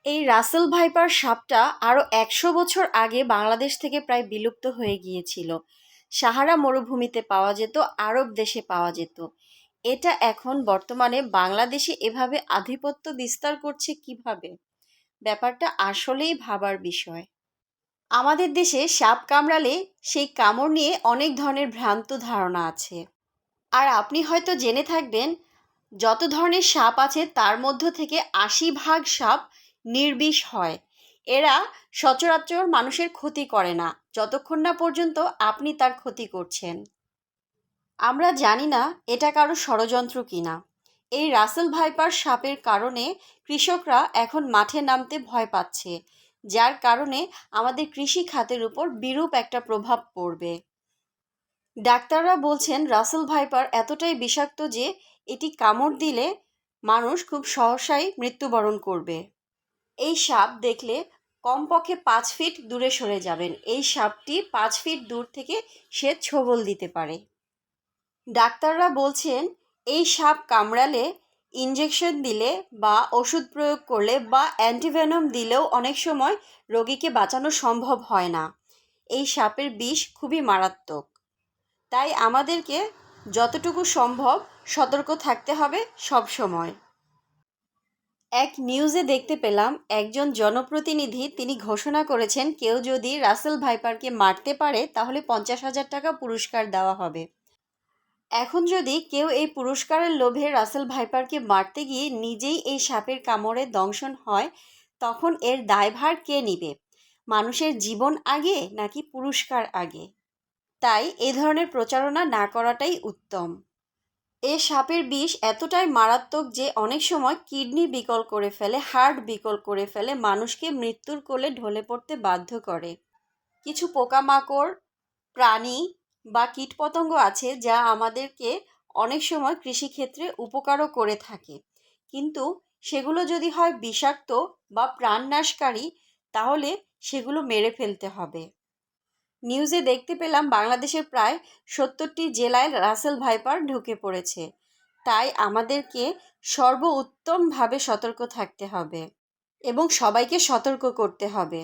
এই Russell viper সাপটা আরও ১০০ বছর আগে বাংলাদেশ থেকে প্রায় বিলুপ্ত হয়ে গিয়েছিল। সাহারা মরুভূমিতে পাওয়া যেত, আরব দেশে পাওয়া যেত। এটা এখন বর্তমানে বাংলাদেশে এভাবে আধিপত্য বিস্তার করছে কিভাবে? ব্যাপারটা আসলেই ভাবার বিষয়। আমাদের দেশে সাপ কামড়ালে সেই কামড় নিয়ে অনেক ধরনের ভ্রান্ত ধারণা আছে। আর আপনি হয়তো জেনে থাকবেন, যত ধরনের সাপ আছে তার মধ্য থেকে ৮০ ভাগ সাপ নির্বিষ হয়। এরা সচরাচর মানুষের ক্ষতি করে না, যতক্ষণ না পর্যন্ত আপনি তার ক্ষতি করছেন। আমরা জানি না এটা কারো ষড়যন্ত্র কিনা। এই রাসেল ভাইপার সাপের কারণে কৃষকরা এখন মাঠে নামতে ভয় পাচ্ছে, যার কারণে আমাদের কৃষি খাতের উপর বিরূপ একটা প্রভাব পড়বে। ডাক্তাররা বলছেন রাসেল ভাইপার এতটাই বিষাক্ত যে এটি কামড় দিলে মানুষ খুব সহসাই মৃত্যুবরণ করবে। এই সাপ দেখলে কমপক্ষে ৫ ফিট দূরে সরে যাবেন। এই সাপটি ৫ ফিট দূর থেকে সে ছোবল দিতে পারে। ডাক্তাররা বলছেন এই সাপ কামড়ালে ইঞ্জেকশন দিলে বা ওষুধ প্রয়োগ করলে বা অ্যান্টিভেনম দিলেও অনেক সময় রোগীকে বাঁচানো সম্ভব হয় না। এই সাপের বিষ খুবই মারাত্মক। তাই আমাদেরকে যতটুকু সম্ভব সতর্ক থাকতে হবে সব সময়। এক নিউজে দেখতে পেলাম একজন জনপ্রতিনিধি তিনি ঘোষণা করেছেন কেউ যদি রাসেল ভাইপারকে মারতে পারে তাহলে ৫০,০০০ টাকা পুরস্কার দেওয়া হবে। এখন যদি কেউ এই পুরস্কারের লোভে রাসেল ভাইপারকে মারতে গিয়ে নিজেই এই সাপের কামড়ে দংশন হয়, তখন এর দায়ভার কে নিবে? মানুষের জীবন আগে নাকি পুরস্কার আগে? তাই এ ধরনের প্রচারণা না করাটাই উত্তম। এ সাপের বিষ এতটাই মারাত্মক যে অনেক সময় কিডনি বিকল করে ফেলে, হার্ট বিকল করে ফেলে, মানুষকে মৃত্যুর কোলে ঢলে পড়তে বাধ্য করে। কিছু পোকামাকড়, প্রাণী বা কীটপতঙ্গ আছে যা আমাদেরকে অনেক সময় কৃষিক্ষেত্রে উপকারও করে থাকে, কিন্তু সেগুলো যদি হয় বিষাক্ত বা প্রাণনাশকারী তাহলে সেগুলো মেরে ফেলতে হবে। নিউজে দেখতে পেলাম বাংলাদেশের প্রায় ৭০টি জেলায় রাসেল ভাইপার ঢুকে পড়েছে। তাই আমাদেরকে সর্বোত্তমভাবে সতর্ক থাকতে হবে এবং সবাইকে সতর্ক করতে হবে।